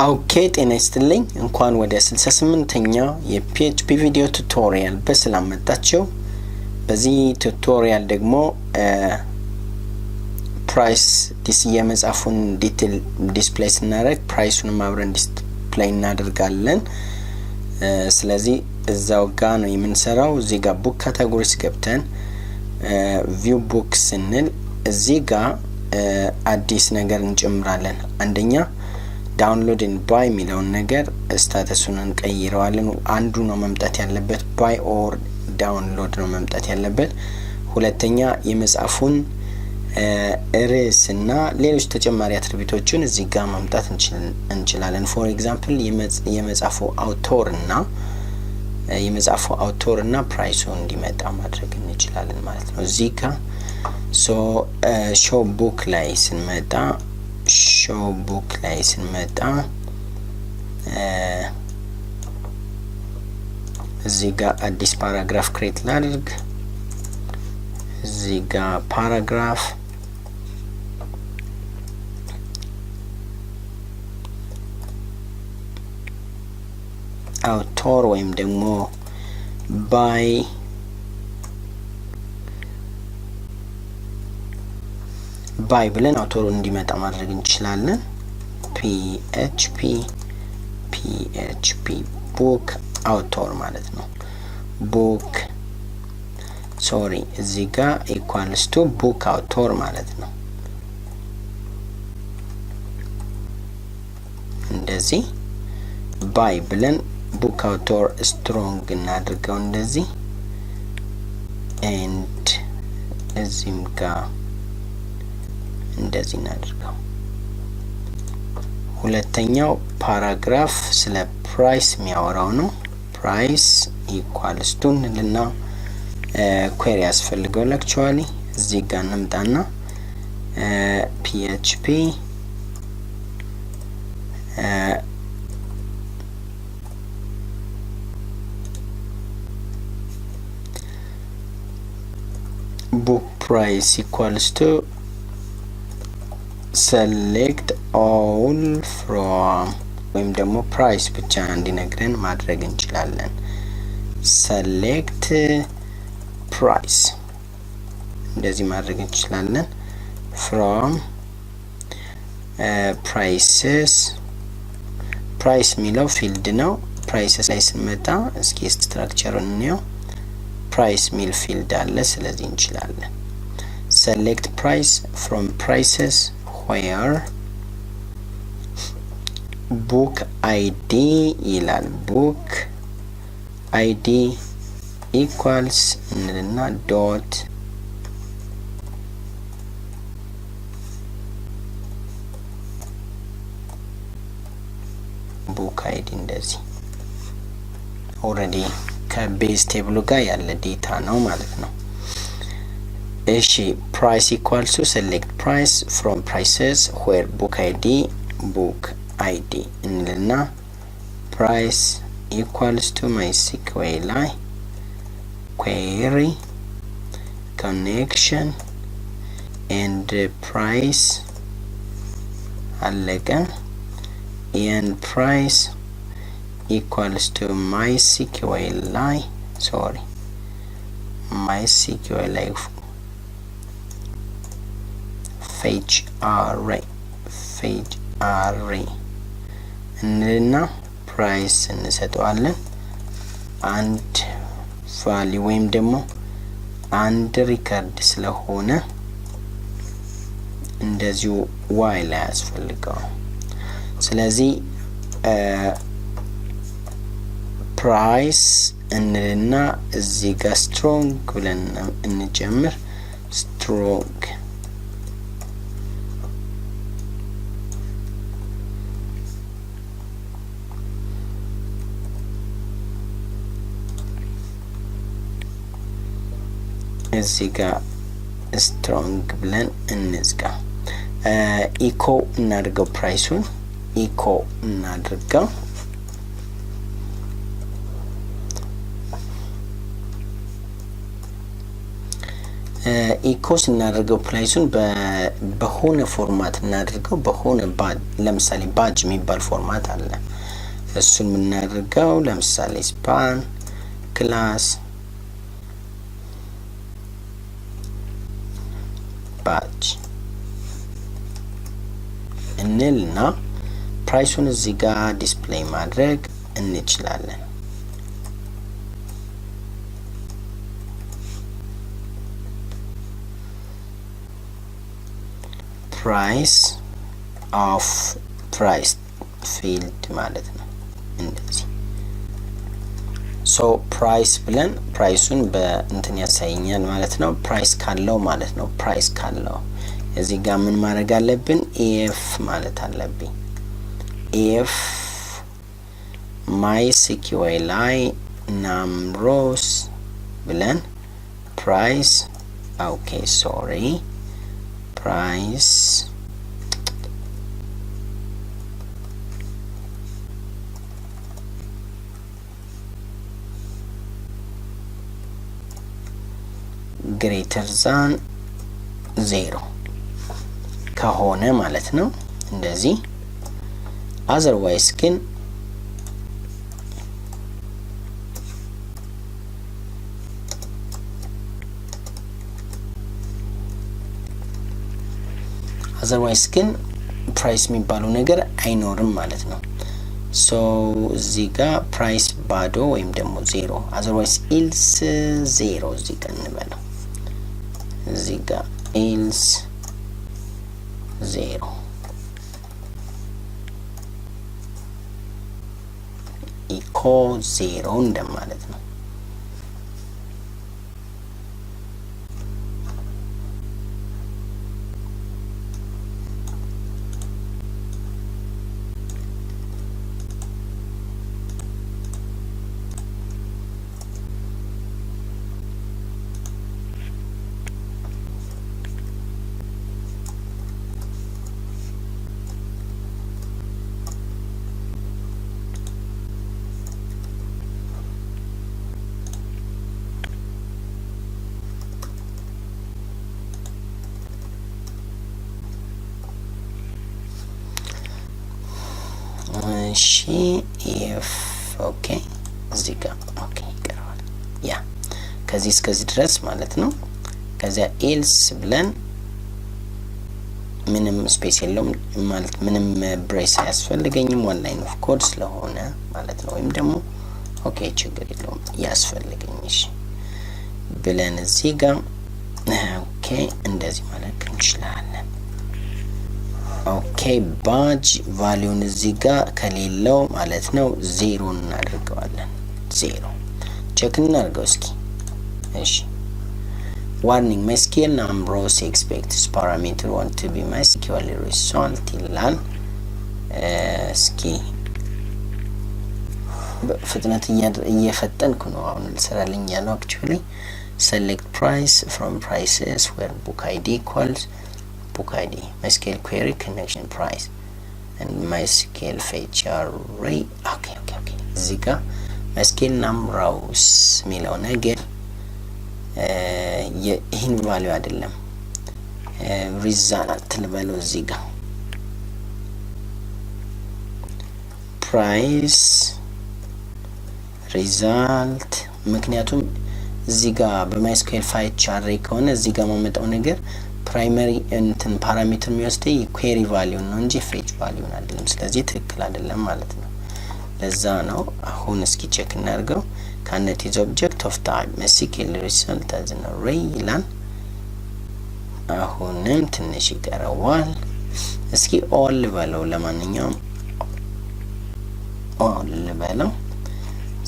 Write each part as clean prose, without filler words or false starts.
ኦኬ ጤና ይስጥልኝ እንኳን ወደ 68ኛው የፒኤችፒ ቪዲዮ ቱቶሪያል በሰላም መጣችሁ። በዚህ ቱቶሪያል ደግሞ ፕራይስ የመጻፉን ዲቴል ዲስፕሌይ ስናደርግ ፕራይሱን አብረን ዲስፕሌይ እናደርጋለን። ስለዚህ እዛው ጋር ነው የምንሰራው። እዚህ ጋር ቡክ ካታጎሪስ ገብተን ቪው ቡክ ስንል እዚህ ጋር አዲስ ነገር እንጨምራለን። አንደኛ ዳውንሎድ ኤንድ ባይ የሚለውን ነገር ስታተሱን እንቀይረዋለን። አንዱ ነው መምጣት ያለበት ባይ ኦር ዳውንሎድ ነው መምጣት ያለበት። ሁለተኛ የመጻፉን ርዕስና ሌሎች ተጨማሪ አትሪቢዩቶችን እዚህ ጋር ማምጣት እንችላለን። ፎር ኤግዛምፕል የመጻፉ አውቶር እና ፕራይሱ እንዲመጣ ማድረግ እንችላለን ማለት ነው። እዚህ ጋር ሾው ቡክ ላይ ስንመጣ እዚህ ጋር አዲስ ፓራግራፍ ክሬት ላድርግ። እዚህ ጋር ፓራግራፍ አውቶር ወይም ደግሞ ባይ ብለን አውቶሩ እንዲመጣ ማድረግ እንችላለን። PHP ቡክ አውቶር ማለት ነው። ቡክ እዚህ ጋር ኢኳልስ ቱ ቡክ አውቶር ማለት ነው። እንደዚህ ባይ ብለን ቡክ አውቶር ስትሮንግ እናድርገው እንደዚህ ኤንድ እዚህም ጋር እንደዚህ እናድርገው። ሁለተኛው ፓራግራፍ ስለ ፕራይስ የሚያወራው ነው። ፕራይስ ኢኳልስ ቱ እንልና ኩዌሪ ያስፈልገዋል። አክቹአሊ እዚህ ጋር እንምጣና PHP book price equals to select all from ወይም ደግሞ ፕራይስ ብቻ እንዲነግረን ማድረግ እንችላለን። select price እንደዚህ ማድረግ እንችላለን። from prices ፕራይስ የሚለው ፊልድ ነው። ፕራይስስ ላይ ስንመጣ እስኪ ስትራክቸሩን እንየው። ፕራይስ ሚል ፊልድ አለ። ስለዚህ እንችላለን select price from prices where book ID ይላል። book ID equals እንልና dot book ID እንደዚህ ኦሬዲ ከቤዝ ቴብሉ ጋር ያለ ዴታ ነው ማለት ነው። እሺ price equals to select price from prices where book ID እንልና price equals to MySQL ላይ query connection and price አለቀ and price equals to MySQL ላይ MySQL ላይ fetch array እንልና ፕራይስ እንሰጠዋለን። አንድ ቫልዩ ወይም ደግሞ አንድ ሪከርድ ስለሆነ እንደዚሁ ዋይ ላይ ያስፈልገው። ስለዚህ ፕራይስ እንልና እዚህ ጋር ስትሮንግ ብለን እንጀምር። ስትሮንግ እዚህ ጋር ስትሮንግ ብለን እንዝጋ። ኢኮ እናድርገው። ፕራይሱን ኢኮ እናድርገው። ኢኮስ እናደርገው ፕራይሱን በሆነ ፎርማት እናደርገው በሆነ ለምሳሌ ባጅ የሚባል ፎርማት አለ እሱን እናደርገው ለምሳሌ ስፓን ክላስ ባጅ እንልና ፕራይሱን እዚህ ጋር ዲስፕሌይ ማድረግ እንችላለን price of price field ማለት ነው እንደዚህ so price ብለን ፕራይሱን በእንትን ያሳየኛል ማለት ነው ፕራይስ ካለው ማለት ነው ፕራይስ ካለው እዚህ ጋር ምን ማድረግ አለብን if ማለት አለብኝ if MySQL numbers ብለን price okay sorry price greater than 0 ከሆነ ማለት ነው እንደዚህ otherwise ግን otherwise ግን ፕራይስ የሚባለው ነገር አይኖርም ማለት ነው so እዚህ ጋር ፕራይስ ባዶ ወይም ደግሞ 0 otherwise else 0 እዚህ ጋር እንበለው እዚህ ጋር else 0 echo 0 እንደማለት ነው she if okay እዚህ ጋር okay ይቀራል ያ ከዚህ እስከዚህ ድረስ ማለት ነው ከዚያ else ብለን ምንም ስፔስ የለውም ማለት ምንም ብሬስ አያስፈልገኝም one line of code ስለሆነ ማለት ነው ወይም ደግሞ okay ችግር የለውም ያስፈልገኝሽ ብለን እዚህ ጋር okay እንደዚህ ማለት እንችላለን okay badge value እዚህ ጋር ከሌለው ማለት ነው 0 እናደርገዋለን 0 ቼክ እናድርገው እስኪ እሺ warning MySQL numbers expects parameter want to be MySQL result ይላል እስኪ በፍጥነት እየፈጠንኩ ነው አሁን ልሰራልኝ ያለው actually select price from prices where book ID equals book ID MySQL query connection price and MySQL fetch array okay እዚህ ጋር MySQL numbers የሚለው ነገር ይህን ቫልዩ አይደለም ሪዛልት ልበለው እዚህ ጋር price result ምክንያቱም እዚህ ጋር በMySQL fetch array ከሆነ እዚህ ጋር ማመጣው ነገር ፕራይመሪ እንትን ፓራሜትር የሚወስደው query value ነው እንጂ fetch value አይደለም ስለዚህ ትክክል አይደለም ማለት ነው ለዛ ነው አሁን እስኪ ቼክ እናድርገው cannot is object of type MySQL result as an array ይላል አሁንም ትንሽ ይቀረዋል እስኪ all በለው ለማንኛውም all በለው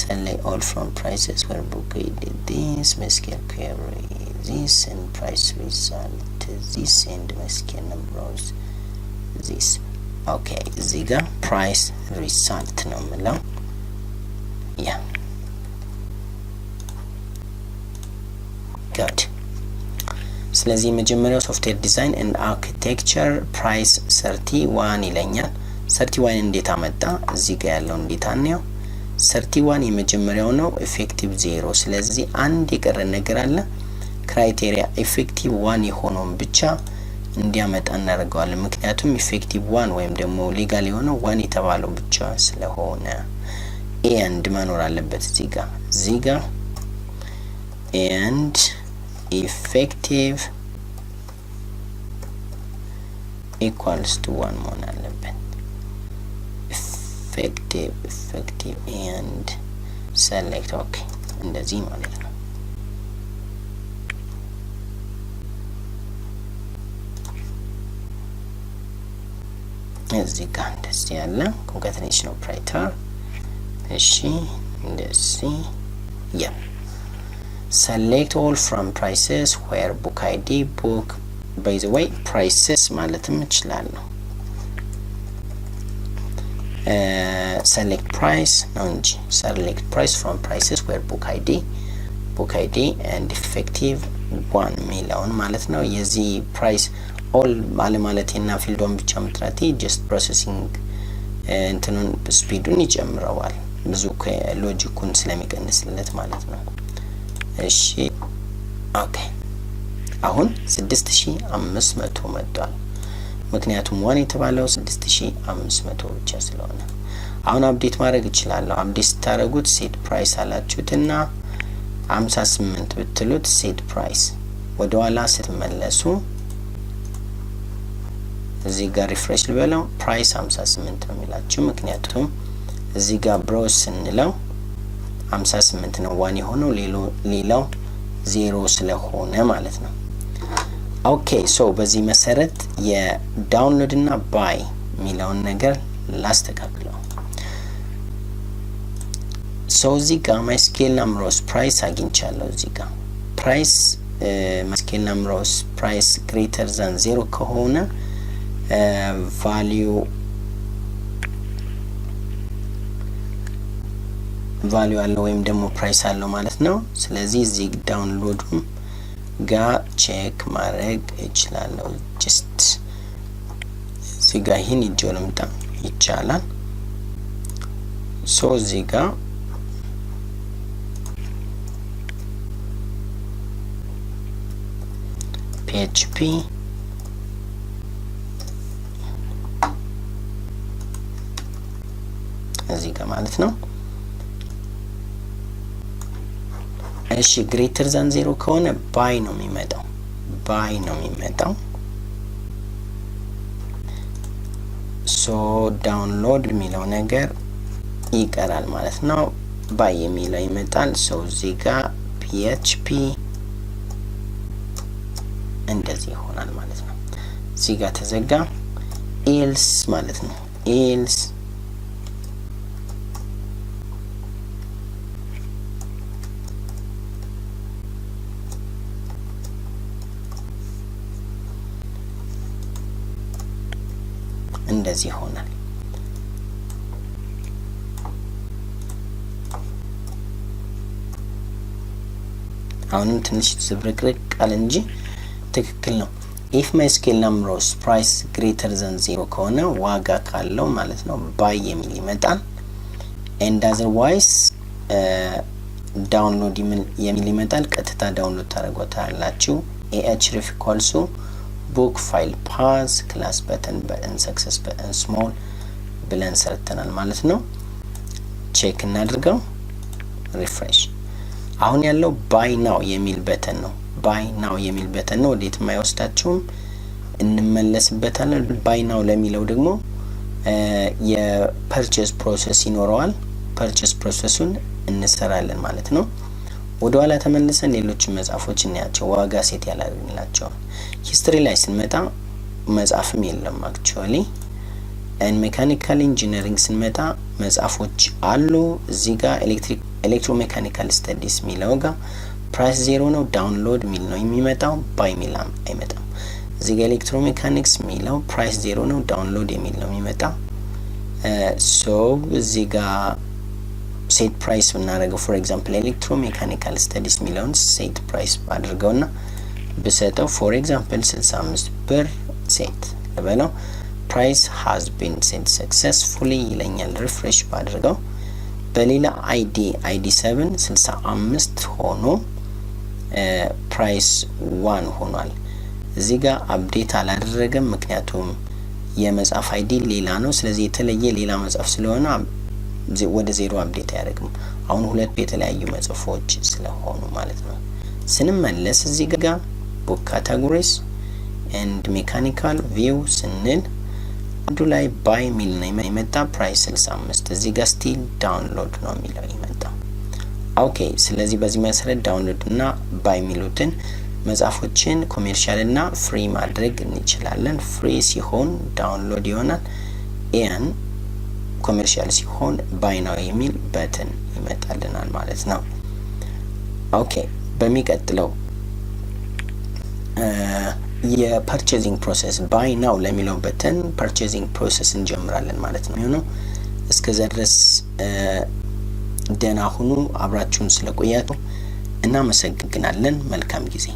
select all from prices where book ID this MySQL query this and price result this and MySQL numbers this okay እዚህ ጋር price result ነው የምለው yeah good ስለዚህ መጀመሪያው ሶፍትዌር ዲዛይን ኤንድ አርኪቴክቸር ፕራይስ 31 ይለኛል 31 እንዴት አመጣ እዚህ ጋር ያለው እንዴት አንየው 31 የመጀመሪያው ነው ኢፌክቲቭ 0 ስለዚህ አንድ የቀረ ነገር አለ ክራይቴሪያ ኢፌክቲቭ 1 የሆነውን ብቻ እንዲያመጣ እናደርገዋለን። ምክንያቱም ኢፌክቲቭ 1 ወይም ደግሞ ሌጋል የሆነው 1 የተባለው ብቻ ስለሆነ ኤንድ መኖር አለበት እዚህ ጋር ኤንድ ኢፌክቲቭ ኢኳልስ ቱ 1 መሆን አለበት። ኢፌክቲቭ ኤንድ ሰሌክት ኦኬ እንደዚህ ማለት ነው። እዚህ ጋር እንደዚህ ያለ ኮንካተኔሽን ኦፕሬተር እሺ እንደዚህ ያ select all from prices where book id book by the way prices ማለትም እችላለሁ select price ነው እንጂ select price from prices where book id and effective 1 ሚሊዮን ማለት ነው። የዚህ ፕራይስ ኦል ማለቴና ፊልዶን ብቻ መጥራቴ just processing እንትኑን ስፒዱን ይጨምረዋል ብዙ ሎጂኩን ስለሚቀንስለት ማለት ነው። እሺ ኦኬ አሁን 6500 መጥቷል። ምክንያቱም 1 የተባለው 6500 ብቻ ስለሆነ አሁን አፕዴት ማድረግ እችላለሁ። አፕዴት ስታረጉት ሴት ፕራይስ አላችሁትና 58 ብትሉት ሴት ፕራይስ ወደ ኋላ ስትመለሱ እዚህ ጋር ሪፍሬሽ ልበለው ፕራይስ 58 ነው የሚላችሁ። ምክንያቱም እዚህ ጋር ብሮስ ስንለው 58 ነው 1 የሆነው ሌላው 0 ስለሆነ ማለት ነው። ኦኬ ሶ በዚህ መሰረት የዳውንሎድ እና ባይ የሚለውን ነገር ላስተካክለው። ሶ እዚህ ጋር MySQL numbers ፕራይስ አግኝቻለሁ። እዚህ ጋር ፕራይስ MySQL numbers ፕራይስ greater than 0 ከሆነ ቫልዩ አለው ወይም ደግሞ ፕራይስ አለው ማለት ነው። ስለዚህ እዚህ ዳውንሎዱም ጋር ቼክ ማድረግ እችላለሁ። ጀስት እዚህ ጋር ይሄን ይዤው ልምጣ ይቻላል። ሶ እዚህ ጋር PHP እዚህ ጋር ማለት ነው። እሺ ግሬተር ዛን 0 ከሆነ ባይ ነው የሚመጣው ሶ ዳውንሎድ የሚለው ነገር ይቀራል ማለት ነው። ባይ የሚለው ይመጣል። ሶ እዚህ ጋር PHP እንደዚህ ይሆናል ማለት ነው። እዚህ ጋር ተዘጋ። ኤልስ ማለት ነው። ኤልስ እንደዚህ ይሆናል። አሁንም ትንሽ ዝብርቅርቅ ቃል እንጂ ትክክል ነው። if MySQL numbers price greater than 0 ከሆነ ዋጋ ካለው ማለት ነው ባይ የሚል ይመጣል። and otherwise ዳውንሎድ የሚል ይመጣል። ቀጥታ ዳውንሎድ ታደርጉታላችሁ። ahref equals book file path class button success button small ብለን ሰርተናል ማለት ነው። ቼክ እናድርገው ሪፍሬሽ። አሁን ያለው ባይ ናው የሚል በተን ነው። ባይ ናው የሚል በተን ነው። ወዴት ማይወስዳችሁም እንመለስበታለን። ባይ ናው ለሚለው ደግሞ የፐርቼስ ፕሮሰስ ይኖረዋል። ፐርቼስ ፕሮሰሱን እንሰራለን ማለት ነው። ወደ ኋላ ተመልሰን ሌሎችን መጻፎች እናያቸው። ዋጋ ሴት ያላልንላቸው ሂስትሪ ላይ ስንመጣ መጻፍም የለም አክቹአሊ። and mechanical engineering ስንመጣ መጻፎች አሉ። እዚህ ጋር ኤሌክትሮሜካኒካል ስተዲስ ሚለው ጋር ፕራይስ 0 ነው። ዳውንሎድ ሚል ነው የሚመጣው። ባይ ሚላም አይመጣም። እዚህ ጋር ኤሌክትሮሜካኒክስ ሚለው ፕራይስ 0 ነው። ዳውንሎድ የሚል ነው የሚመጣው። ሶ እዚህ ጋር ሴት ፕራይስ ብናደርገው ፎር ኤግዛምፕል ኤሌክትሮሜካኒካል ስተዲስ ሚለውን ሴት ፕራይስ ባድርገውና ብሰጠው ፎር ኤግዛምፕል 65 ብር ሴት ለበለው price has been set successfully ይለኛል። ሪፍሬሽ ባድርገው በሌላ ID 7 65 ሆኖ ፕራይስ 1 ሆኗል። እዚህ ጋር አፕዴት አላደረገም ምክንያቱም የመጽሐፍ አይዲ ሌላ ነው። ስለዚህ የተለየ ሌላ መጽሐፍ ስለሆነ ወደ 0 አፕዴት አያደርግም። አሁን ሁለቱ የተለያዩ መጽሐፎች ስለሆኑ ማለት ነው። ስንመለስ እዚህ ጋር book categories and mechanical view ስንል አንዱ ላይ ባይ ሚል ነው የመጣ ፕራይስ 65 እዚህ ጋር ስቲል ዳውንሎድ ነው የሚለው የመጣ። ኦኬ ስለዚህ በዚህ መሰረት ዳውንሎድ እና ባይ ሚሉትን መጽሐፎችን ኮሜርሻል እና ፍሪ ማድረግ እንችላለን። ፍሪ ሲሆን ዳውንሎድ ይሆናል። ኤን ኮሜርሻል ሲሆን ባይ ነው የሚል በተን ይመጣልናል ማለት ነው። ኦኬ በሚቀጥለው የፐርቼዚንግ ፕሮሰስ ባይ ናው ለሚለው በተን ፐርቼዚንግ ፕሮሰስ እንጀምራለን ማለት ነው። እስከዛ ድረስ ደህና ሁኑ። አብራችሁን ስለቆያችሁ እናመሰግናለን። መልካም ጊዜ